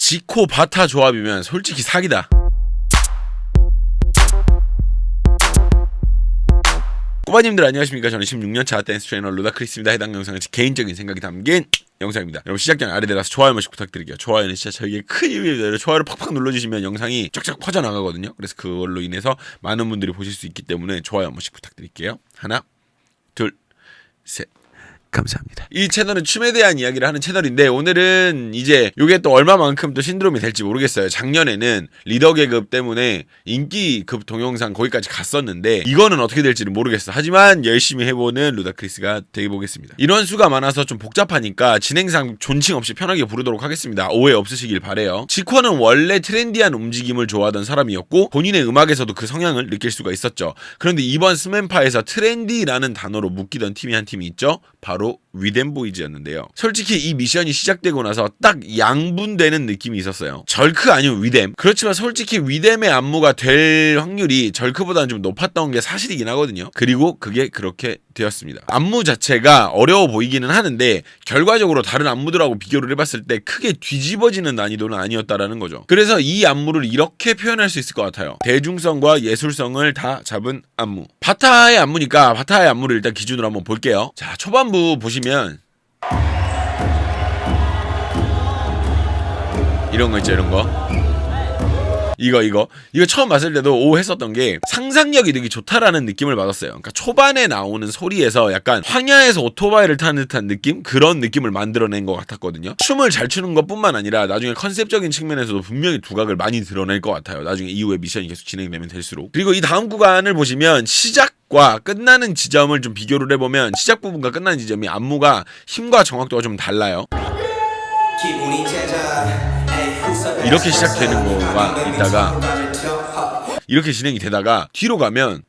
지코 바타 조합이면 솔직히 사기다. 꼬바님들 안녕하십니까. 저는 16년차 댄스 트레이너 루다크리스입니다. 해당 영상은 제 개인적인 생각이 담긴 영상입니다. 여러분 시작 전에 아래 내려서 좋아요 한 번씩 부탁드릴게요. 좋아요는 진짜 저에게 큰 힘이 됩니다. 좋아요를 팍팍 눌러주시면 영상이 쫙쫙 퍼져나가거든요. 그래서 그걸로 인해서 많은 분들이 보실 수 있기 때문에 좋아요 한 번씩 부탁드릴게요. 하나, 둘, 셋. 감사합니다. 이 채널은 춤에 대한 이야기를 하는 채널인데 오늘은 이제 요게 또 얼마만큼 또 신드롬이 될지 모르겠어요. 작년에는 리더 계급 때문에 인기급 동영상 거기까지 갔었는데 이거는 어떻게 될지는 모르겠어. 하지만 열심히 해보는 루다크리스가 되어보겠습니다. 이런 수가 많아서 좀 복잡하니까 진행상 존칭 없이 편하게 부르도록 하겠습니다. 오해 없으시길 바래요. 지코는 원래 트렌디한 움직임을 좋아하던 사람이었고 본인의 음악에서도 그 성향을 느낄 수가 있었죠. 그런데 이번 스맨파에서 트렌디라는 단어로 묶이던 팀이 한 팀이 있죠. 바로 위뎀보이즈였는데요. 솔직히 이 미션이 시작되고 나서 딱 양분되는 느낌이 있었어요. 절크 아니면 위뎀. 그렇지만 솔직히 위뎀의 안무가 될 확률이 절크보다는 좀 높았던 게 사실이긴 하거든요. 그리고 그게 그렇게 되었습니다. 안무 자체가 어려워 보이기는 하는데 결과적으로 다른 안무들하고 비교를 해봤을 때 크게 뒤집어지는 난이도는 아니었다라는 거죠. 그래서 이 안무를 이렇게 표현할 수 있을 것 같아요. 대중성과 예술성을 다 잡은 안무. 바타의 안무니까 바타의 안무를 일단 기준으로 한번 볼게요. 자, 초반부 보시면 이런 거 있죠, 이런 거. 이거 처음 봤을 때도 오 했었던 게 상상력이 되게 좋다라는 느낌을 받았어요. 그러니까 초반에 나오는 소리에서 약간 황야에서 오토바이를 타는 듯한 느낌? 그런 느낌을 만들어낸 것 같았거든요. 춤을 잘 추는 것뿐만 아니라 나중에 컨셉적인 측면에서도 분명히 두각을 많이 드러낼 것 같아요. 나중에 이후에 미션이 계속 진행되면 될수록. 그리고 이 다음 구간을 보시면 시작과 끝나는 지점을 좀 비교를 해보면 시작 부분과 끝나는 지점이 안무가 힘과 정확도가 좀 달라요. 이렇게 시작되는 거가 있다가 이렇게 진행이 되다가 뒤로 가면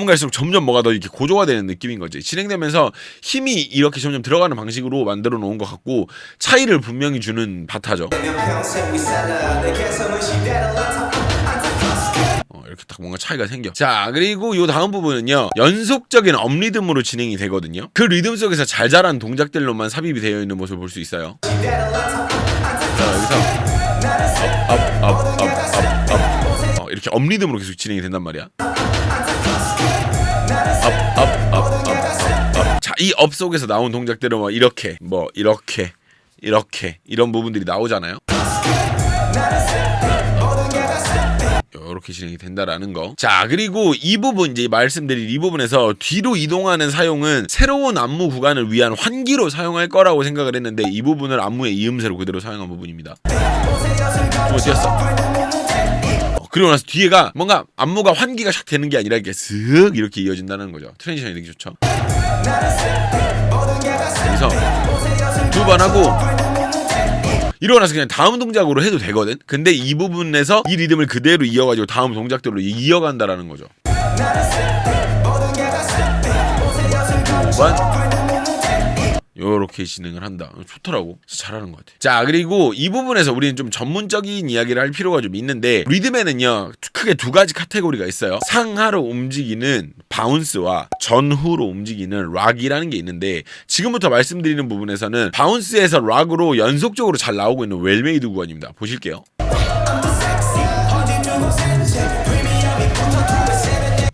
갈수록 점점 뭐가 더 이렇게 고조가 되는 느낌인 거지. 진행되면서 힘이 이렇게 점점 들어가는 방식으로 만들어 놓은 것 같고 차이를 분명히 주는 바타죠. 이렇게 딱 뭔가 차이가 생겨. 자, 그리고 요 다음 부분은요 연속적인 업리듬으로 진행이 되거든요. 그 리듬 속에서 잘 자란 동작들로만 삽입이 되어 있는 모습을 볼 수 있어요. 자, 여기서 업 이렇게 업리듬으로 계속 진행이 된단 말이야. 자, 이 업 속에서 나온 동작들은 뭐 이렇게 이런 부분들이 나오잖아요. 이렇게 진행이 된다라는 거. 자, 그리고 이 부분 이제 말씀드린 이 부분에서 뒤로 이동하는 사용은 새로운 안무 구간을 위한 환기로 사용할 거라고 생각을 했는데 이 부분을 안무의 이음새로 그대로 사용한 부분입니다. 뛰었어. 그리고 나서 뒤에가 뭔가 안무가 환기가 샥 되는 게 아니라 이렇게 슥 이렇게 이어진다는 거죠. 트랜지션이 되게 좋죠. 그래서 두 번 하고 이러고 나서 그냥 다음 동작으로 해도 되거든. 근데 이 부분에서 이 리듬을 그대로 이어가지고 다음 동작들로 이어간다라는 거죠. 5번 요렇게 진행을 한다. 좋더라고. 잘하는 것 같아. 자, 그리고 이 부분에서 우리는 좀 전문적인 이야기를 할 필요가 좀 있는데 리듬에는요 크게 두 가지 카테고리가 있어요. 상하로 움직이는 바운스와 전후로 움직이는 락이라는 게 있는데 지금부터 말씀드리는 부분에서는 바운스에서 락으로 연속적으로 잘 나오고 있는 웰메이드 구간입니다. 보실게요.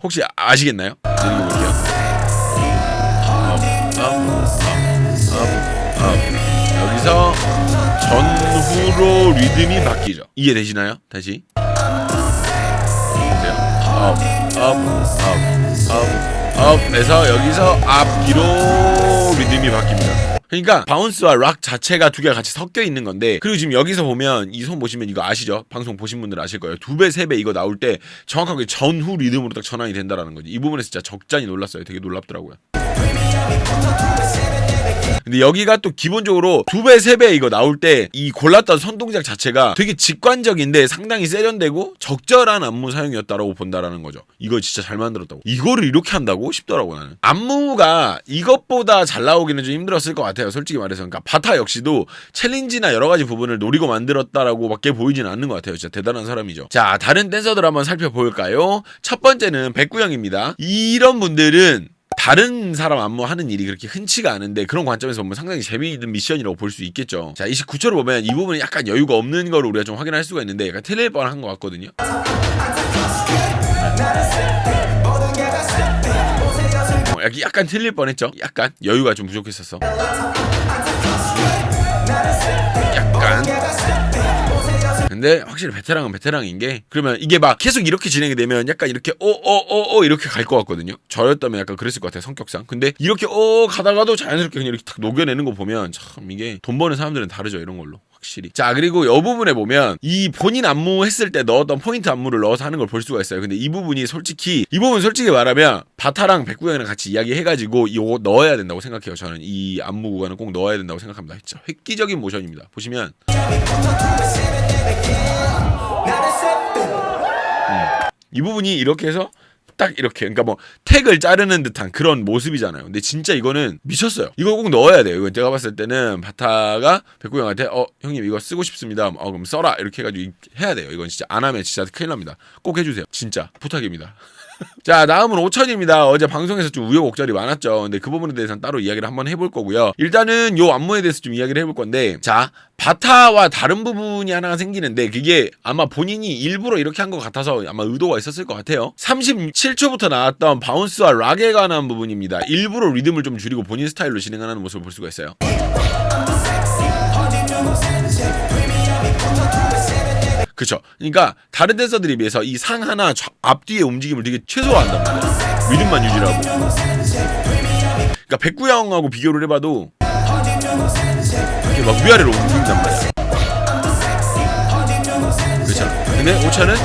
혹시 아시겠나요? 읽어볼게요. 여기서 전후로 리듬이 바뀌죠. 이해되시나요? 다시. 업에서 여기서 앞뒤로 리듬이 바뀝니다. 그러니까 바운스와 락 자체가 두 개가 같이 섞여 있는 건데 그리고 지금 여기서 보면 이 손 보시면 이거 아시죠? 방송 보신 분들 아실 거예요. 2배, 3배 이거 나올 때 정확하게 전후 리듬으로 딱 전환이 된다라는 거지. 이 부분에 진짜 적잖이 놀랐어요. 되게 놀랍더라고요. 근데 여기가 또 기본적으로 2배, 3배 이거 나올 때 이 골랐던 손동작 자체가 되게 직관적인데 상당히 세련되고 적절한 안무 사용이었다라고 본다라는 거죠. 이거 진짜 잘 만들었다고. 이거를 이렇게 한다고 싶더라고 나는. 안무가 이것보다 잘 나오기는 좀 힘들었을 것 같아요. 솔직히 말해서. 그러니까 바타 역시도 챌린지나 여러 가지 부분을 노리고 만들었다라고 밖에 보이지는 않는 것 같아요. 진짜 대단한 사람이죠. 자, 다른 댄서들 한번 살펴볼까요? 첫 번째는 백구형입니다. 이런 분들은 다른 사람 안무 하는 일이 그렇게 흔치가 않은데 그런 관점에서 보면 상당히 재미있는 미션이라고 볼 수 있겠죠. 자, 29초를 보면 이 부분이 약간 여유가 없는 걸 우리가 좀 확인할 수가 있는데 약간 틀릴 뻔한 것 같거든요. 약간 틀릴 뻔했죠. 약간 여유가 좀 부족했었어. 약간. 근데 확실히 베테랑은 베테랑인 게 그러면 이게 막 계속 이렇게 진행이 되면 약간 이렇게 이렇게 갈 것 같거든요. 저였다면 약간 그랬을 것 같아요, 성격상. 근데 이렇게 가다가도 자연스럽게 그냥 이렇게 탁 녹여내는 거 보면 참 이게 돈 버는 사람들은 다르죠, 이런 걸로. 확실히. 자, 그리고 이 부분에 보면 이 본인 안무 했을 때 넣었던 포인트 안무를 넣어서 하는 걸 볼 수가 있어요. 근데 이 부분 솔직히 말하면 바타랑 백구형이랑 같이 이야기해가지고 이거 넣어야 된다고 생각해요. 저는 이 안무 구간은 꼭 넣어야 된다고 생각합니다. 진짜 획기적인 모션입니다. 보시면 이 부분이 이렇게 해서 딱 이렇게, 그러니까 뭐 택을 자르는 듯한 그런 모습이잖아요. 근데 진짜 이거는 미쳤어요. 이거 꼭 넣어야 돼요. 이건 제가 봤을 때는 바타가 백구 형한테 형님 이거 쓰고 싶습니다. 그럼 써라 이렇게 해가지고 해야 돼요. 이건 진짜 안 하면 진짜 큰일 납니다. 꼭 해주세요. 진짜 부탁입니다. 자, 다음은 5천입니다. 어제 방송에서 좀 우여곡절이 많았죠. 근데 그 부분에 대해서는 따로 이야기를 한번 해볼 거고요. 일단은 요 안무에 대해서 좀 이야기를 해볼 건데, 자, 바타와 다른 부분이 하나가 생기는데 그게 아마 본인이 일부러 이렇게 한 것 같아서 아마 의도가 있었을 것 같아요. 37초부터 나왔던 바운스와 락에 관한 부분입니다. 일부러 리듬을 좀 줄이고 본인 스타일로 진행하는 모습을 볼 수가 있어요. 그쵸. 그러니까 다른 댄서들에 비해서 이 상 하나 앞뒤의 움직임을 되게 최소화한단 말이야. 리듬만 유지하고. 그러니까 백구 형하고 비교를 해봐도 이렇게 막 위아래로 움직인단 말이야. 그쵸. 근데 오차는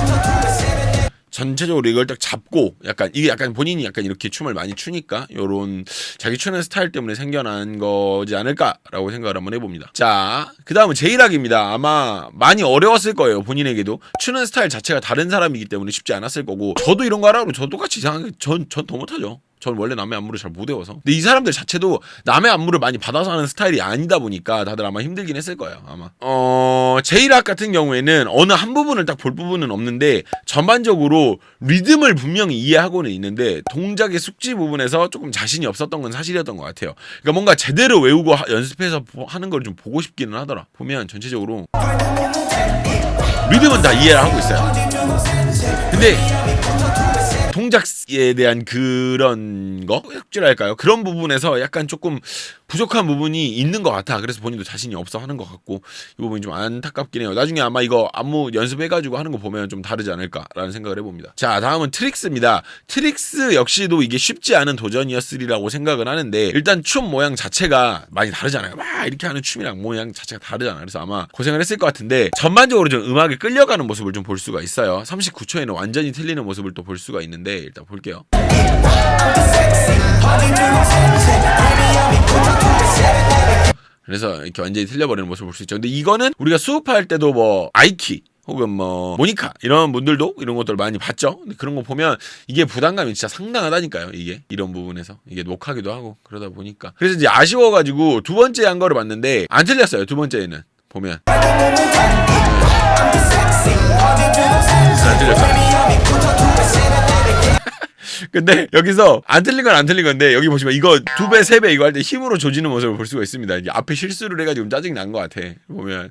전체적으로 이걸 딱 잡고 약간 이게 약간 본인이 약간 이렇게 춤을 많이 추니까 요런 자기 추는 스타일 때문에 생겨난 거지 않을까라고 생각을 한번 해봅니다. 자, 그 다음은 제이락입니다. 아마 많이 어려웠을 거예요. 본인에게도 추는 스타일 자체가 다른 사람이기 때문에 쉽지 않았을 거고, 저도 이런 거 하라고 저 똑같이 이상하게 전 더 못하죠. 전 원래 남의 안무를 잘 못 외워서. 근데 이 사람들 자체도 남의 안무를 많이 받아서 하는 스타일이 아니다 보니까 다들 아마 힘들긴 했을 거예요, 아마. 제이락 같은 경우에는 어느 한 부분을 딱 볼 부분은 없는데 전반적으로 리듬을 분명히 이해하고는 있는데 동작의 숙지 부분에서 조금 자신이 없었던 건 사실이었던 것 같아요. 그러니까 뭔가 제대로 외우고 연습해서 하는 걸 좀 보고 싶기는 하더라. 보면 전체적으로 리듬은 다 이해를 하고 있어요. 근데 동작에 대한 그런 거? 혁질할까요? 그런 부분에서 약간 조금 부족한 부분이 있는 것 같아. 그래서 본인도 자신이 없어 하는 것 같고, 이 부분이 좀 안타깝긴 해요. 나중에 아마 이거 안무 연습해가지고 하는 거 보면 좀 다르지 않을까라는 생각을 해봅니다. 자, 다음은 트릭스입니다. 트릭스 역시도 이게 쉽지 않은 도전이었으리라고 생각은 하는데, 일단 춤 모양 자체가 많이 다르잖아요. 막 이렇게 하는 춤이랑 모양 자체가 다르잖아요. 그래서 아마 고생을 했을 것 같은데, 전반적으로 좀 음악에 끌려가는 모습을 좀 볼 수가 있어요. 39초에는 완전히 틀리는 모습을 또 볼 수가 있는데, 일단 볼게요. 그래서 이렇게 완전히 틀려버리는 모습을 볼 수 있죠. 근데 이거는 우리가 수업할 때도 뭐 아이키 혹은 뭐 모니카 이런 분들도 이런 것들 많이 봤죠. 근데 그런 거 보면 이게 부담감이 진짜 상당하다니까요. 이게 이런 부분에서 이게 녹하기도 하고 그러다 보니까. 그래서 이제 아쉬워가지고 두 번째 한 거를 봤는데 안 틀렸어요. 두 번째에는 보면 안 틀렸잖아요. 근데 여기서 안 틀린 건 안 틀린 건데, 여기 보시면 이거 2배, 3배 이거 할 때 힘으로 조지는 모습을 볼 수가 있습니다. 이게 앞에 실수를 해가지고 짜증이 난 것 같아. 보면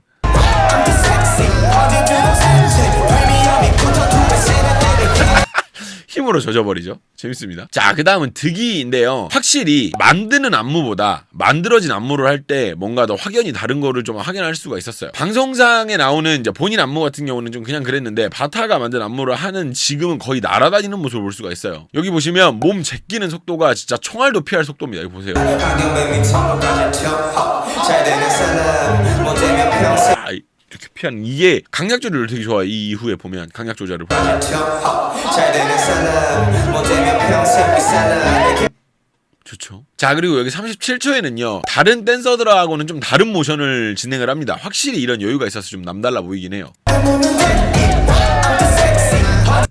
힘으로 젖어버리죠. 재밌습니다. 자, 그 다음은 득이인데요. 확실히 만드는 안무보다 만들어진 안무를 할 때 뭔가 더 확연히 다른 거를 좀 확인할 수가 있었어요. 방송상에 나오는 이제 본인 안무 같은 경우는 좀 그냥 그랬는데, 바타가 만든 안무를 하는 지금은 거의 날아다니는 모습을 볼 수가 있어요. 여기 보시면 몸 제끼는 속도가 진짜 총알도 피할 속도입니다. 여기 보세요. 이렇게 피하는, 이게 강약 조절을 되게 좋아요. 이 이후에 보면 강약 조절을 보면 좋죠. 자, 그리고 여기 37초에는요 다른 댄서들하고는 좀 다른 모션을 진행을 합니다. 확실히 이런 여유가 있어서 좀 남달라 보이긴 해요.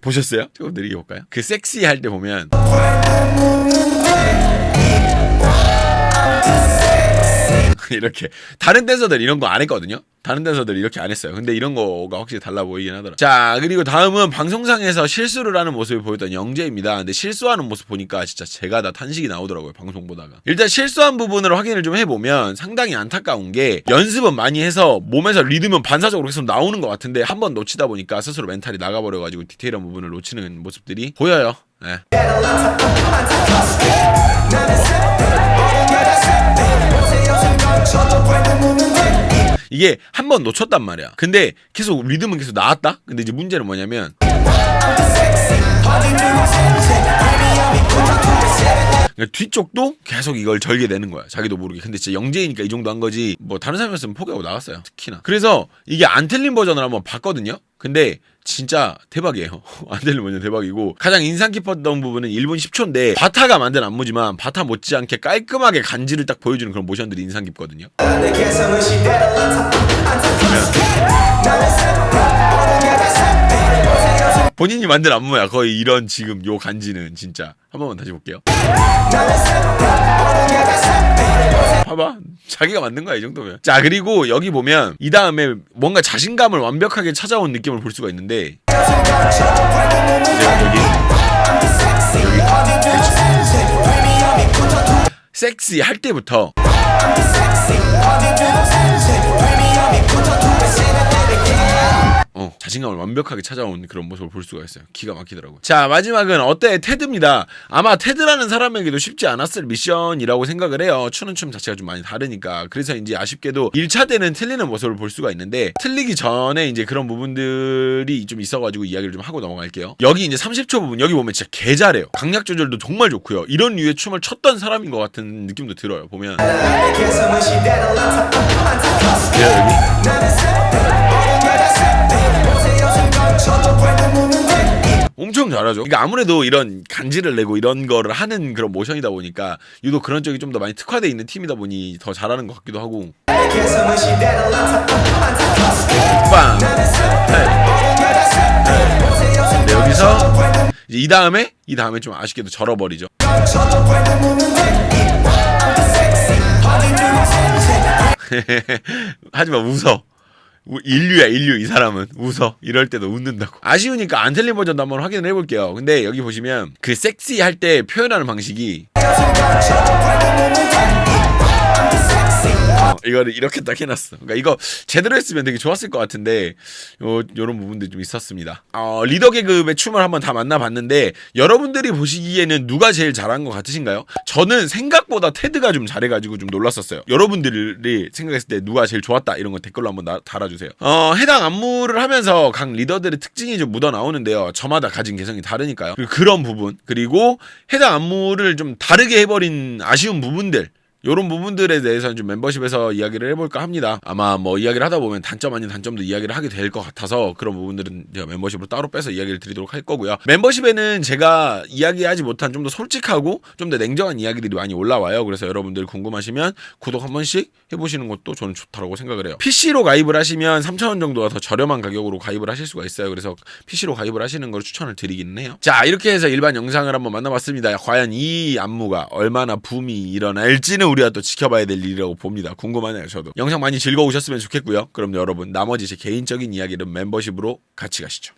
보셨어요? 조금 느리게 볼까요? 그 섹시 할 때 보면 이렇게. 다른 댄서들 이런 거 안 했거든요. 다른 댄서들 이렇게 안 했어요. 근데 이런 거가 확실히 달라 보이긴 하더라. 자, 그리고 다음은 방송상에서 실수를 하는 모습을 보였던 영재입니다. 근데 실수하는 모습 보니까 진짜 제가 다 탄식이 나오더라고요. 방송 보다가. 일단 실수한 부분을 확인을 좀 해보면 상당히 안타까운 게 연습은 많이 해서 몸에서 리듬은 반사적으로 계속 나오는 것 같은데 한 번 놓치다 보니까 스스로 멘탈이 나가버려가지고 디테일한 부분을 놓치는 모습들이 보여요. 네. 이게 한 번 놓쳤단 말이야. 근데 계속 리듬은 계속 나왔다. 근데 이제 문제는 뭐냐면 뒤쪽도 계속 이걸 절게 되는 거야. 자기도 모르게. 근데 진짜 영재이니까 이 정도 한 거지. 뭐 다른 사람이었으면 포기하고 나갔어요. 특히나. 그래서 이게 안 틀린 버전을 한번 봤거든요. 근데 진짜 대박이에요. 안 틀린 버전 대박이고 가장 인상 깊었던 부분은 1분 10초인데 바타가 만든 안무지만 바타 못지않게 깔끔하게 간지를 딱 보여주는 그런 모션들이 인상 깊거든요. 본인이 만든 안무야. 거의 이런 지금 요 간지는 진짜. 한 번만 다시 볼게요. 봐봐. 자기가 만든 거야 이 정도면. 자, 그리고 여기 보면 이 다음에 뭔가 자신감을 완벽하게 찾아온 느낌을 볼 수가 있는데 여기 섹시 할 때부터 자신감을 완벽하게 찾아온 그런 모습을 볼 수가 있어요. 기가 막히더라고요. 자, 마지막은 어때? 테드입니다. 아마 테드라는 사람에게도 쉽지 않았을 미션이라고 생각을 해요. 추는 춤 자체가 좀 많이 다르니까. 그래서 이제 아쉽게도 1차 때는 틀리는 모습을 볼 수가 있는데 틀리기 전에 이제 그런 부분들이 좀 있어가지고 이야기를 좀 하고 넘어갈게요. 여기 이제 30초 부분 여기 보면 진짜 개 잘해요. 강약 조절도 정말 좋고요. 이런 류의 춤을 췄던 사람인 것 같은 느낌도 들어요. 보면 엄청 잘하죠. 그러니까 아무래도 이런 간지를 내고 이런 거를 하는 그런 모션이다 보니까 유독 그런 쪽이 좀 더 많이 특화되어 있는 팀이다 보니 더 잘하는 것 같기도 하고. 빵. 네, 여기서 이제 이 다음에 좀 아쉽게도 절어버리죠. 하지만 웃어. 인류야 인류. 이 사람은 웃어. 이럴 때도 웃는다고. 아쉬우니까 안 틀린 버전도 한번 확인을 해볼게요. 근데 여기 보시면 그 섹시 할 때 표현하는 방식이 이거를 이렇게 딱 해놨어. 그러니까 이거 제대로 했으면 되게 좋았을 것 같은데 요런 부분들이 좀 있었습니다. 리더 계급의 춤을 한번 다 만나봤는데 여러분들이 보시기에는 누가 제일 잘한 것 같으신가요? 저는 생각보다 테드가 좀 잘해가지고 좀 놀랐었어요. 여러분들이 생각했을 때 누가 제일 좋았다 이런 거 댓글로 한번 달아주세요. 해당 안무를 하면서 각 리더들의 특징이 좀 묻어나오는데요. 저마다 가진 개성이 다르니까요. 그런 부분, 그리고 해당 안무를 좀 다르게 해버린 아쉬운 부분들, 요런 부분들에 대해서는 좀 멤버십에서 이야기를 해볼까 합니다. 아마 뭐 이야기를 하다 보면 단점 아닌 단점도 이야기를 하게 될 것 같아서 그런 부분들은 제가 멤버십으로 따로 빼서 이야기를 드리도록 할 거고요. 멤버십에는 제가 이야기하지 못한 좀 더 솔직하고 좀 더 냉정한 이야기들이 많이 올라와요. 그래서 여러분들 궁금하시면 구독 한 번씩 해보시는 것도 저는 좋다고 생각을 해요. PC로 가입을 하시면 3,000원 정도가 더 저렴한 가격으로 가입을 하실 수가 있어요. 그래서 PC로 가입을 하시는 걸 추천을 드리기는 해요. 자, 이렇게 해서 일반 영상을 한번 만나봤습니다. 과연 이 안무가 얼마나 붐이 일어날지는 우리가 또 지켜봐야 될 일이라고 봅니다. 궁금하네요. 저도. 영상 많이 즐거우셨으면 좋겠고요. 그럼 여러분 나머지 제 개인적인 이야기는 멤버십으로 같이 가시죠.